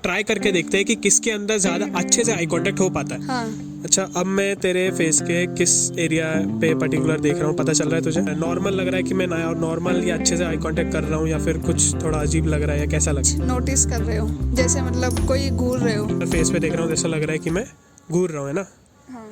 Try करके देखते हैं कि किसके अंदर ज्यादा अच्छे से आई कांटेक्ट हो पाता है। हाँ। अच्छा, अब मैं तेरे फेस के किस एरिया पे पर्टिकुलर देख रहा हूँ, पता चल रहा है तुझे? नॉर्मल लग रहा है कि मैं नॉर्मल या अच्छे से आई कांटेक्ट कर रहा हूँ, या फिर कुछ थोड़ा अजीब लग रहा है, या कैसा लग रहा नोटिस कर रहे हो, जैसे मतलब कोई घूर रहे हो। है? फेस पे देख रहा हूँ, जैसा लग रहा है कि मैं घूर रहा हूँ, है ना? हाँ।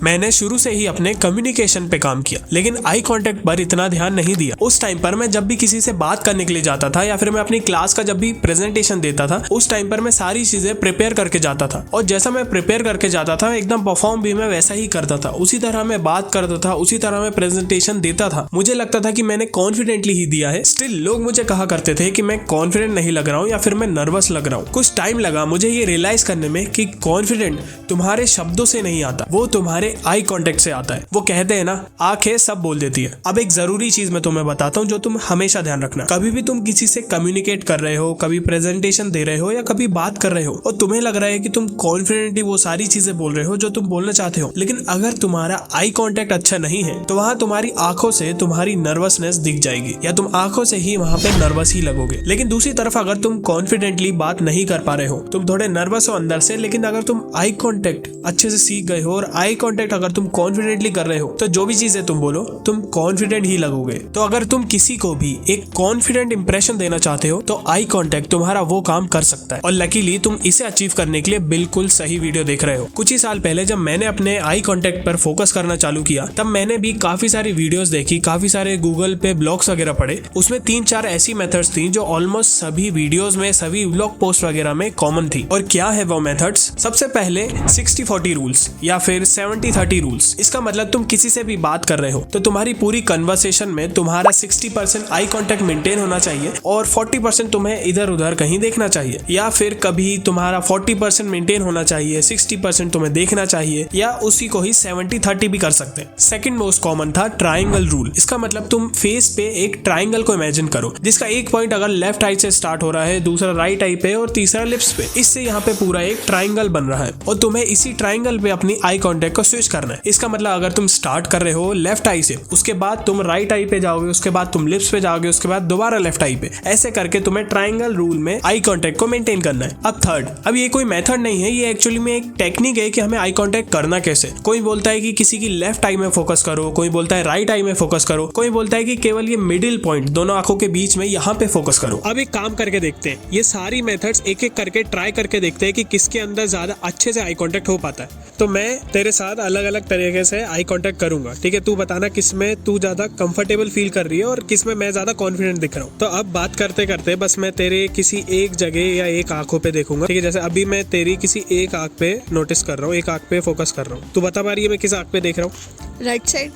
मैंने शुरू से ही अपने कम्युनिकेशन पे काम किया, लेकिन आई कांटेक्ट पर इतना ध्यान नहीं दिया। उस टाइम पर मैं जब भी किसी से बात करने के लिए जाता था, या फिर मैं अपनी क्लास का जब भी प्रेजेंटेशन देता था, उस टाइम पर मैं सारी चीजें प्रिपेयर करके जाता था, और जैसा मैं प्रिपेयर करके जाता था एकदम परफॉर्म भी मैं वैसा ही करता था, उसी तरह मैं बात करता था, उसी तरह मैं प्रेजेंटेशन देता था। मुझे लगता था कि मैंने कॉन्फिडेंटली ही दिया है। स्टिल लोग मुझे कहा करते थे कि मैं कॉन्फिडेंट नहीं लग रहा हूँ, या फिर मैं नर्वस लग रहा हूँ। कुछ टाइम लगा मुझे ये रियलाइज करने में कि कॉन्फिडेंट तुम्हारे शब्दों से नहीं आता, वो तुम्हारे आई कांटेक्ट से आता है। वो कहते हैं ना, आंखें सब बोल देती है। अब एक जरूरी चीज मैं तुम्हें बताता हूँ जो तुम हमेशा ध्यान रखना। कभी भी तुम किसी से कम्युनिकेट कर रहे हो, कभी प्रेजेंटेशन दे रहे हो, या कभी बात कर रहे हो, और तुम्हें लग रहा है कि तुम कॉन्फिडेंटली वो सारी चीजें बोल रहे हो जो तुम बोलना चाहते हो, लेकिन अगर तुम्हारा आई कांटेक्ट अच्छा नहीं है तो वहां तुम्हारी आंखों से तुम्हारी नर्वसनेस दिख जाएगी, या तुम आंखों से ही वहां पे नर्वस ही लगोगे। लेकिन दूसरी तरफ अगर तुम कॉन्फिडेंटली बात नहीं कर पा रहे हो, तुम थोड़े नर्वस हो अंदर से, लेकिन अगर तुम आई कांटेक्ट अच्छे से सीख गए हो, और आई कांटेक्ट अगर तुम कॉन्फिडेंटली कर रहे हो, तो जो भी चीजें तुम बोलो तुम कॉन्फिडेंट ही लगोगे। तो अगर तुम किसी को भी एक कॉन्फिडेंट इंप्रेशन देना चाहते हो तो आई कांटेक्ट तुम्हारा वो काम कर सकता है, और लकीली तुम इसे अचीव करने के लिए बिल्कुल सही वीडियो देख रहे हो। कुछ ही साल पहले जब मैंने अपने आई कांटेक्ट पर फोकस करना चालू किया, तब मैंने भी काफी सारी वीडियोस देखी, काफी सारे गूगल पे ब्लॉग्स वगैरह पढ़े। उसमें 3-4 ऐसी मेथड्स थी जो ऑलमोस्ट सभी वीडियोस में, सभी ब्लॉग पोस्ट वगैरह में कॉमन थी। और क्या है वो मेथड्स? सबसे पहले 60-40 रूल्स, या फिर 70-30 रूल्स। इसका मतलब तुम किसी से भी बात कर रहे हो तो तुम्हारी पूरी कन्वर्सेशन में तुम्हारा 60% आई कांटेक्ट मेंटेन होना चाहिए, और 40% तुम्हें इधर उधर कहीं देखना चाहिए, या फिर कभी तुम्हारा 40% मेंटेन होना चाहिए, 60% तुम्हें देखना चाहिए, या उसी को ही 70-30 भी कर सकते हैं। सेकंड मोस्ट कॉमन था ट्राइंगल रूल। इसका मतलब तुम फेस पे एक ट्राइंगल को इमेजिन करो, जिसका एक पॉइंट अगर लेफ्ट आई से स्टार्ट हो रहा है, दूसरा राइट आई पे, और तीसरा लिप्स पे। इससे यहाँ पे पूरा एक ट्राइंगल बन रहा है, और तुम्हें इसी ट्राइंगल पे अपनी आई कांटेक्ट को स्विच करना है। इसका मतलब अगर तुम स्टार्ट कर रहे हो लेफ्ट आई से, उसके बाद तुम राइट आई पे जाओगे, उसके बाद तुम लिप्स पे जाओगे, उसके बाद दोबारा लेफ्ट आई पे, ऐसे करके तुम्हें ट्राइंगल रूल में आई कांटेक्ट को मेंटेन करना है। अब थर्ड, अब ये कोई मेथड नहीं है, ये एक्चुअली में एक टेक्निक है कि हमें आई कांटेक्ट करना कैसे। कोई बोलता है कि किसी की लेफ्ट आई में फोकस करो, कोई बोलता है राइट आई में फोकस करो, कोई बोलता है कि केवल ये मिडिल पॉइंट दोनों आंखों के बीच में यहाँ पे फोकस करो। अब एक काम करके देखते हैं, ये सारी मेथड्स एक एक करके ट्राई करके देखते हैं कि किसके अंदर ज्यादा अच्छे से आई कांटेक्ट हो पाता है। तो मैं तेरे साथ अलग अलग तरीके से आई कांटेक्ट करूंगा, ठीक है? तू बताना किसमें तू ज्यादा कंफर्टेबल फील कर रही है और किसमें मैं ज्यादा कॉन्फिडेंट दिख रहा हूँ। तो अब बात करते करते बस मैं तेरे किसी एक जगह या एक आंखों पे देखूंगा, ठीक है? जैसे अभी मैं तेरी किसी एक आंख पे नोटिस कर रहा हूँ, एक आंख पे फोकस कर रहा हूँ। तू बता पा रही है मैं किस आंख पे देख रहा हूँ? Right side.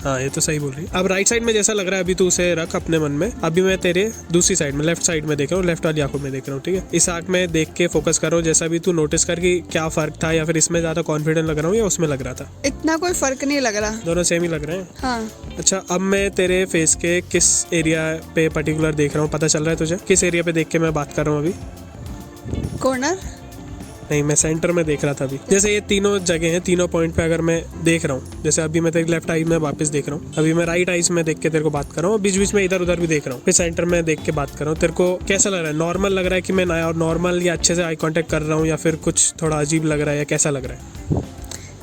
हाँ, ये तो सही बोल रही है। अब राइट साइड में जैसा लग रहा है अभी तू उसे रख अपने मन में। अभी मैं तेरे दूसरी साइड में, लेफ्ट साइड में देख रहा हूँ, लेफ्ट वाली आंखों में देख रहा हूँ, ठीक है? इस आंख में देख के फोकस कर रहा हूँ। जैसा भी तू नोटिस कर कि क्या फर्क था, या फिर इसमें ज्यादा कॉन्फिडेंट लग रहा हूँ या उसमें लग रहा था? इतना कोई फर्क नहीं लग रहा, दोनों सेम ही लग रहे हैं। हाँ। अच्छा, अब मैं तेरे फेस के किस एरिया पे पर्टिकुलर देख रहा हूँ, पता चल रहा है तुझे? किस एरिया पे देख के मैं बात कर रहा हूँ अभी? कॉर्नर नहीं, मैं सेंटर में देख रहा था अभी। जैसे ये तीनों जगह हैं, तीनों पॉइंट पे अगर मैं देख रहा हूँ, जैसे अभी मैं तेरी लेफ्ट आई में वापस देख रहा हूँ, अभी मैं राइट आई में देख के तेरे को बात कर रहा हूँ, बीच बीच में इधर उधर भी देख रहा हूँ, फिर सेंटर में देख के बात कर रहा हूँ। तेरे को कैसा लग रहा है? नॉर्मल लग रहा है कि मैं नॉर्मल या अच्छे से आई कांटेक्ट कर रहा हूँ, या फिर कुछ थोड़ा अजीब लग रहा है, या कैसा लग रहा है?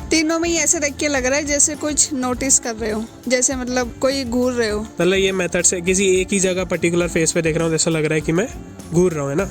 तीनों में ही ऐसे देख के लग रहा है जैसे कुछ नोटिस कर रहे हो, जैसे मतलब कोई घूर रहे हो। मतलब ये मेथड से किसी एक ही जगह पर्टिकुलर फेस पे देख रहा हूँ, जैसा लग रहा है कि मैं घूर रहा हूँ, है ना?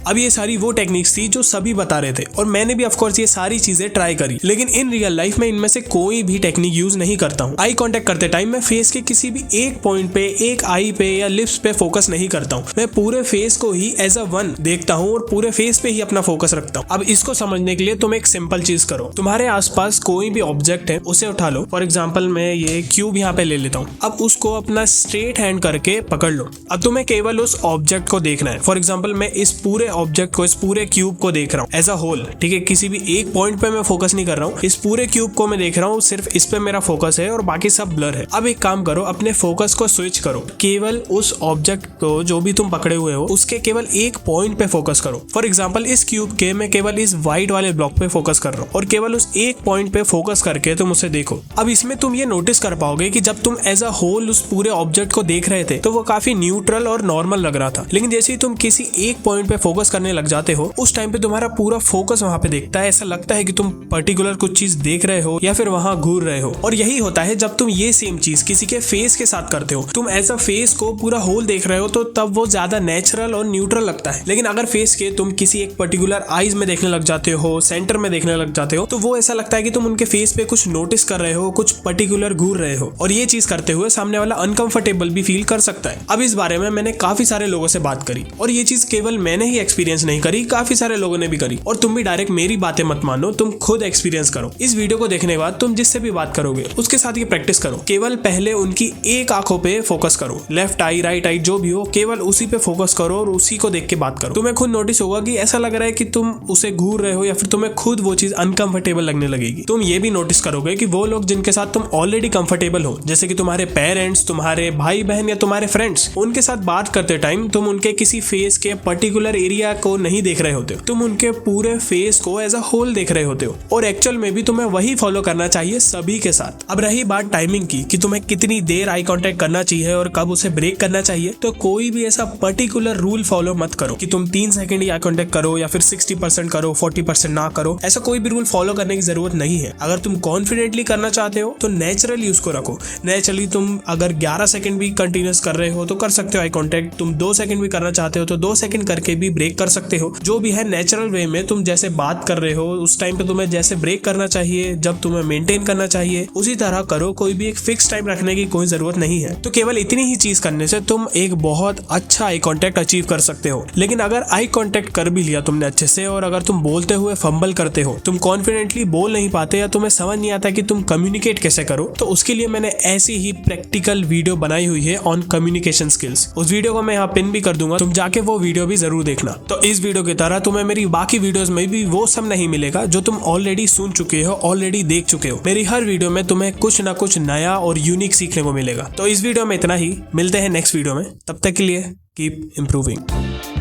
अब ये सारी वो टेक्निक्स थी जो सभी बता रहे थे, और मैंने भी ऑफकोर्स ये सारी चीजें ट्राई करी, लेकिन इन रियल लाइफ में इनमें से कोई भी टेक्निक यूज नहीं करता हूँ। आई कांटेक्ट करते टाइम मैं फेस के किसी भी एक पॉइंट पे, एक आई पे या लिप्स पे फोकस नहीं करता हूँ। मैं पूरे फेस को ही एज अ वन देखता हूँ, और पूरे फेस पे ही अपना फोकस रखता हूँ। अब इसको समझने के लिए तुम एक सिंपल चीज करो। तुम्हारे आसपास कोई भी ऑब्जेक्ट है, उसे उठा लो। फॉर एग्जाम्पल मैं ये क्यूब यहाँ पे ले लेता हूँ। अब उसको अपना स्ट्रेट हैंड करके पकड़ लो। अब तुम्हें केवल उस ऑब्जेक्ट को देखना है। फॉर एग्जाम्पल मैं इस पूरे ऑब्जेक्ट को, इस पूरे क्यूब को देख रहा हूँ एज अ होल, ठीक है, किसी भी एक पॉइंट पे मैं फोकस नहीं कर रहा हूँ, इस पूरे क्यूब को मैं देख रहा हूँ, सिर्फ इस पे मेरा फोकस है और बाकी सब ब्लर है। अब एक काम करो, अपने फोकस को स्विच करो, केवल उस ऑब्जेक्ट को जो भी तुम पकड़े हुए हो उसके केवल एक पॉइंट पे फोकस करो। फॉर एग्जाम्पल इस क्यूब के मैं केवल इस व्हाइट वाले ब्लॉक पे फोकस कर रहा हूँ और केवल उस एक पॉइंट पे फोकस करके तुम उसे देखो। अब इसमें तुम ये नोटिस कर पाओगे कि जब तुम एज अ होल उस पूरे ऑब्जेक्ट को देख रहे थे तो वो काफी न्यूट्रल और नॉर्मल लग रहा था, लेकिन जैसे ही तुम किसी एक पॉइंट पे फोकस करने लग जाते हो उस टाइम पे तुम्हारा पूरा फोकस वहां पे देखता है, ऐसा लगता है कि तुम पर्टिकुलर कुछ चीज देख रहे हो या फिर वहां घूर रहे हो। और यही होता है जब तुम ये सेम चीज किसी के फेस के साथ करते हो, तुम एज अ फेस को पूरा होल देख रहे हो तो तब वो ज्यादा नेचुरल और न्यूट्रल लगता है। लेकिन अगर फेस के तुम किसी एक पर्टिकुलर आईज में देखने लग जाते हो, सेंटर में देखने लग जाते हो, तो वो ऐसा लगता है कि तुम उनके फेस पे कुछ नोटिस कर रहे हो, कुछ पर्टिकुलर घूर रहे हो, और ये चीज करते हुए सामने वाला अनकंफर्टेबल भी फील कर सकता है। अब इस बारे में मैंने काफी सारे लोगों से बात करी और ये चीज केवल मैंने ही एक्सपीरियंस नहीं करी, काफी सारे लोगों ने भी करी। और तुम भी डायरेक्ट मेरी बातें मत मानो, तुम खुद एक्सपीरियंस करो। इस वीडियो को देखने के बाद तुम जिससे भी बात करोगे उसके साथ ये प्रैक्टिस करो, केवल पहले उनकी एक आंखों पे फोकस करो, लेफ्ट आई राइट आई जो भी हो, केवल उसी पे फोकस करो और उसी को देख के बात करो। तुम्हें खुद नोटिस होगा कि ऐसा लग रहा है कि तुम उसे घूर रहे हो या फिर तुम्हें खुद वो चीज अनकंफर्टेबल लगने लगेगी। तुम ये भी नोटिस करोगे कि वो लोग जिनके साथ तुम ऑलरेडी कंफर्टेबल हो, जैसे कि तुम्हारे पेरेंट्स, तुम्हारे भाई बहन या तुम्हारे फ्रेंड्स, उनके साथ बात करते टाइम तुम उनके किसी फेस के पर्टिकुलर एरिया को नहीं देख रहे होते हो, तुम उनके पूरे फेस को एज अ होल देख रहे होते हो। और एक्चुअल में भी तुम्हें वही फॉलो करना चाहिए सभी के साथ। अब रही बात टाइमिंग की कि तुम्हें कितनी देर आई कांटेक्ट करना चाहिए और कब उसे ब्रेक करना चाहिए, तो कोई भी ऐसा पर्टिकुलर रूल फॉलो मत करो कि तुम 3 सेकंड ही आई कांटेक्ट करो या फिर 60% करो, 40% ना करो। ऐसा कोई भी रूल फॉलो करने की जरूरत नहीं है। अगर तुम कॉन्फिडेंटली करना चाहते हो तो नेचुरली उसको रखो। नेचुरली तुम अगर 11 सेकंड भी कंटिन्यूस कर रहे हो तो कर सकते हो आई कांटेक्ट, तुम 2 सेकंड भी करना चाहते हो तो 2 सेकंड करके भी ब्रेक कर सकते हो। जो भी है नेचुरल वे में, तुम जैसे बात कर रहे हो उस टाइम पे तुम्हें जैसे ब्रेक करना चाहिए, जब तुम्हें मेंटेन करना चाहिए उसी तरह करो। कोई भी एक फिक्स टाइम रखने की कोई जरूरत नहीं है। तो केवल इतनी ही चीज करने से तुम एक बहुत अच्छा आई कांटेक्ट अचीव कर सकते हो। लेकिन अगर आई कांटेक्ट कर भी लिया तुमने अच्छे से और अगर तुम बोलते हुए फंबल करते हो, तुम कॉन्फिडेंटली बोल नहीं पाते या तुम्हें समझ नहीं आता कि तुम कम्युनिकेट कैसे करो, तो उसके लिए मैंने ऐसी ही प्रैक्टिकल वीडियो बनाई हुई है ऑन कम्युनिकेशन स्किल्स। उस वीडियो को मैं यहाँ पिन भी कर दूंगा, तुम जाके वो वीडियो भी जरूर देखना। तो इस वीडियो की तरह तुम्हें मेरी बाकी वीडियोस में भी वो सब नहीं मिलेगा जो तुम ऑलरेडी सुन चुके हो, ऑलरेडी देख चुके हो। मेरी हर वीडियो में तुम्हें कुछ ना कुछ नया और यूनिक सीखने को मिलेगा। तो इस वीडियो में इतना ही, मिलते हैं नेक्स्ट वीडियो में, तब तक के लिए कीप इम्प्रूविंग।